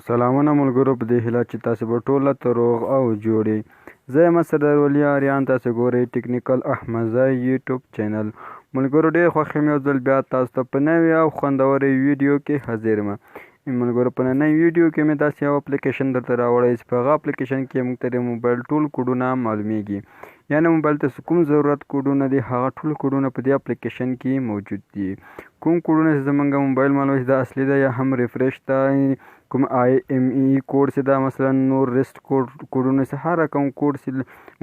سلامونه ملګرو، په دې هیله چې تاسو به ټوله روغ او جوړ یې. زه یم سردار ولی اریان، تاسو ګورئ ټیکنیکل احمد یوټیوب چینل. ملګرو ډېر خوښ یم یو ځل بیا تاسو ته په نوې او خوندورې ویډیو کې حاضر یم. ملګرو په نننۍ ویډیو کې مې داسې یو اپلیکیشن درته راوړی چې په هغه اپلیکیشن کې موږ ته د موبایل ټول کوډونه معلومیږي. یعنې موبایل ته کوم ضرورت کوډونه دي هغه ټول کوډونه په دې اپلیکیشن کې موجود دي. کوم کوډونه چې زموږ موبایل معلوموي چې دا اصلي ده یا هم ریفریش ده، کوم IMEI کوډ چې دا مثلا نور ریسټ کوډونه چې هر رقم کوډ چې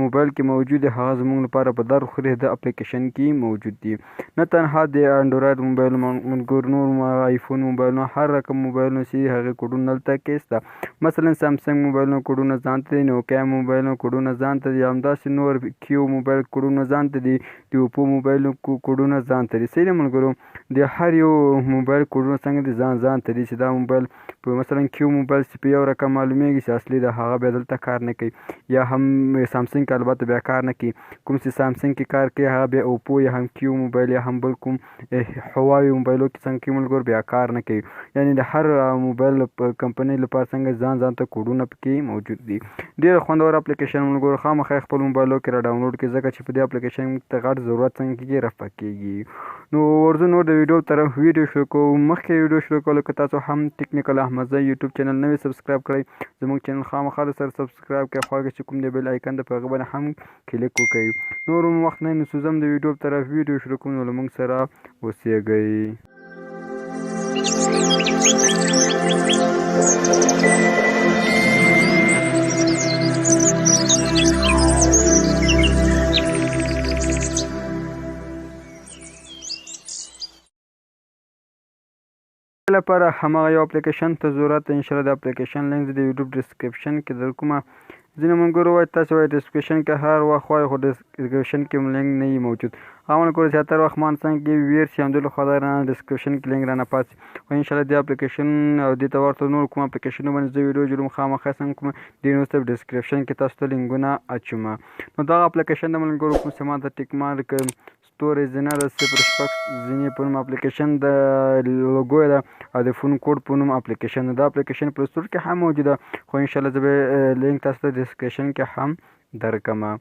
موبایل کې موجود دی هغه زموږ لپاره په درخوري د اپلیکیشن کې موجود دي. نه تنها د انډراید موبایل ملګرو، نور آیفون موبایلونه، هر رقم موبایلونه چې هغې کوډونه دلته کې شته. مثلا سامسنګ موبایلونه کوډونه ځان ته دي، نوکیا موبایلونه کوډونه ځان ته دي، همداسې نور کیو موبایل کوډونه ځان ته دي، د اوپو موبایلونو کوډونه ځان ته دي. صحیح ده ملګرو، د هر یو موبایل کوډونه څنګه دي ځان ته دي چې دا موبایل په مثلا کیو موبایل چې په یو رقم معلومیږي چې اصلي ده هغه بیا دلته کار نه کوي، یا هم سامسنګ کې البته بیا کار نه کوي. کوم چې سامسنګ کې کار کوي هغه بیا اوپو یا هم کیو موبایل یا هم بل کوم هواوی موبایلو کې څنګه کوي ملګرو بیا کار نه کوي. یعنې د هر موبایل کمپنۍ لپاره څنګه ځان ته کوډونه پکې موجود دي. ډېر خوندور اپلیکیشن ملګرو، خامخا خپل موبایلو کې را ډاونلوډ کړئ ځکه چې په دې اپلیکیشن ته غټ ضرورت څنګه کېږي رفع کېږي. نو ورځو نور د ویډیو طرف ویډیو شروع کوو. مخکې ویډیو شروع کولو که تاسو هم ټیکنیکل احمد یوټیوب چینل نوی سبسکرایب کړئ، زموږ چینل خامخا سره سبسکرایب کړئ، خواږه چې کوم د بیل آیکن د په هغه باندې هم کلیک وکړئ. نور وخت نه نسوزم د ویډیو طرف ویډیو شروع کوم، نو له موږ سره اوسیږئ. لپاره هماغه یو اپلیکیشن ته ضرورت دی. انشاءالله د اپلیکیشن لینک د یوټیوب ډسکرپشن کې در کومه. ځینې ملګرو وایي تاسو وایي ډسکرپشن کې هر وخت وایي خو ډسکرپشن کې لینک نه وي موجود. هغه ملګرو چې هر وخت مان څنګه کې ویر چې همدې لخوا دا رانه ډسکرپشن کې لینک رانه پاتې. خو انشاءالله دې اپلیکیشن او دې ته ورته نور کوم اپلیکیشنونه باندې زه ویډیو جوړوم خامخا څنګه کوم دې وروسته ډسکرپشن کې تاسو ته لینکونه اچوم. نو دغه اپلیکیشن د ملګرو کوم چې ما ته ټیک مارک ستوري زینه د 06 زینې په نوم اپلیکیشن د لوګو ده او د فون کوډ په نوم اپلیکیشن ده. دا اپلیکیشن پلی سټور کې هم موجوده، خو انشاءالله زه به لینک تاسو ته ډسکرپشن کې هم درکمه.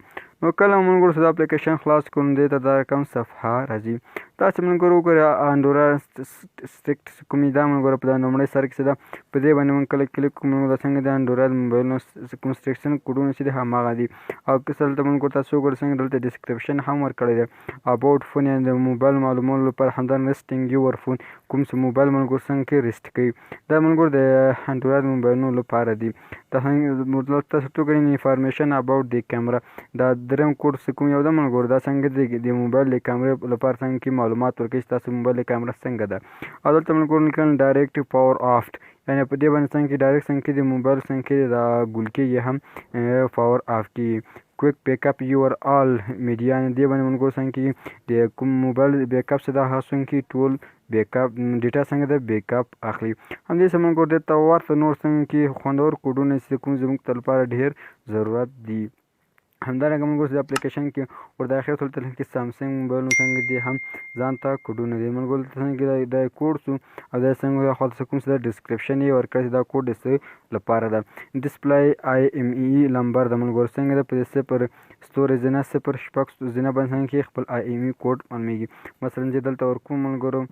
نو کله ملګرو چې دا اپلیکیشن خلاص کوم دې ته دا رقم صفحه راځي. تاسو ملګرو وګورئ انډراید سټیکټ کوم دا ملګرو په لومړي سر کې ده، په دې باندې موږ کله کلیک کوو نو څنګه د انډراید موبایلونو کوم سټیکشن کوډونه چې دي هماغه دي. او که څه دلته ملګرو تاسو وګورئ څنګه دلته ډسکرپشن هم ورکړی دی. اباوټ فون یعنې د موبایل معلومولو لپاره، همدارنګه ریسټینګ یور فون کوم چې موبایل ملګرو څنګه کې ریسټ کوي، دا ملګرو د انډراید موبایلونو لپاره دي. تاسو توګه انفارمیشن اباوټ د کیمرا، دا دریم کوډ چې کوم یو ده ملګرو دا څنګه د موبایل د کیمرې لپاره څنګه کې معلومات ورکوي چې تاسو موبایل د کیمرا څنګه ده. او دلته ملګرو لیکل ډایرکټ پاور آف، یعنې په دې باندې څنګه کې ډایرکټ څنګه کې د موبایل څنګه کې دا ګول کېږي هم پاور آف کېږي. کویک بیک اپ یور آل میډیا، دې باندې ملګرو څنګه کې د کوم موبایل بیک اپ چې دا هغه څنګه کې ټول بیک اپ ډیټا څنګه ده بیک اپ اخلي. همدې سره ملګرو دې ته ورته نور څنګه کې خوندور کوډونه چې کوم زموږ ته لپاره ډېر ضرورت دي. همدارنګه ملګرو چې د اپلیکیشن کې ور داخل شول تل کې سامسنګ موبایلونه څنګه دي هم ځان ته کوډونه دي ملګرو څنګه د کوډ سو او دا څنګه خپل کوم څه د ډسکرپشن یې ورکړی دا کوډ د لپاره ده. ډسپلی IMEI نمبر د ملګرو څنګه ده په 0 ستوري زینه 06 زینه باندې کې خپل IMEI کوډ معلومیږي. مثلا چې دلته ورکوم ملګرو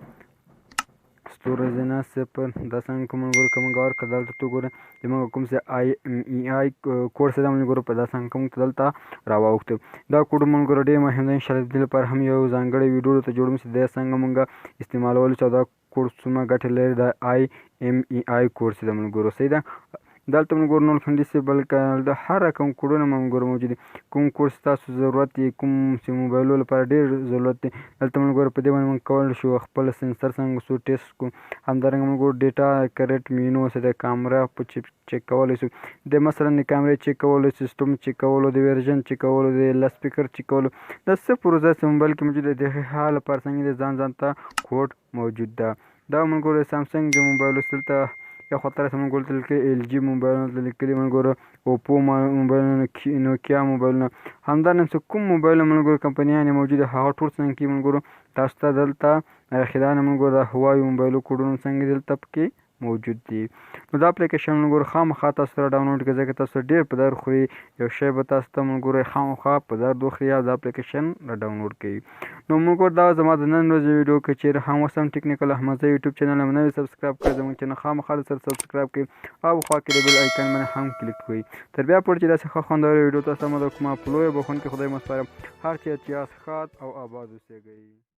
ستوري زینه 0 دا څنګه کوم ملګرو کوم غور کدل ته ګوره زموږ کوم څه IMEI کوډ څه د ملګرو په دا څنګه کوم دلته راوخته. دا کوډ ملګرو ډېر مهم دی، انشاءالله دې لپاره هم یو ځانګړی ویډیو ته جوړوم چې دا څنګه مونږ استعمالول چې دا کوډ څومره ګټه لري. د IMEI کوډ چې د ملګرو صحیح ده. دلته ملګرو نور هم داسې بلکې د هر رقم کوډونه ملګرو موجود دي. کوم کوډ تاسو ضرورت دی، کوم چې موبایلو لپاره ډېر ضرورت دی، دلته ملګرو په دې باندې موږ کولی شو خپل سنسر څنګه سو ټیسټ کړو. همدارنګه ملګرو ډیټا کریکټ مینو چې د کامرا په چیک کولی شو، د مثلا د کامرې چیک کولو، سیسټم چیک کولو، د ورژن چیک کولو، د لاسپیکر چیک کولو، دا څه پروسه چې موبایل کې موجود دی د هغه لپاره څنګه د ځان ته کوډ موجود ده. دا ملګرو سامسنګ د موبایلو دلته یا خاطر سره ملګرو دلته LG موبایلونه لیکلي ملګرو، اوپو موبایلونه، نوکیا موبایلونه، همدارنګه کوم موبایل ملګرو کمپنیانې موجوده هغه ټول څنګه کې ملګرو تاسو ته دلته خدانه ملګرو د هواوی موبایلو کوډونه څنګه دلته پکې موجود دي. نو دا اپلیکیشن ملګرو خامخا تاسو سره ډاونلوډ کړئ ځکه تاسو ډېر په در خوري. یو شی به تاسو ته ملګرو خامخا په درد وخوري او دا اپلیکیشن را ډاونلوډ کړئ. نو ملګرو دا زما د نن ورځې ویډیو که چیرې هم اوس هم ټیکنیکل احمدزی یوټیوب چینل هم نوی سبسکرایب کړئ زموږ چینل خامخا سره سبسکرایب کړئ او خوا کې د بیل آیکن باندې هم کلیک کړئ. تر بیا پورې چې داسې ښه خوندوره ویډیو تاسو ته مدد کومه په لویه بخښونکي خدای مو سپارم. هر چېرته چې یاست ښاد او آباد اوسیږئ.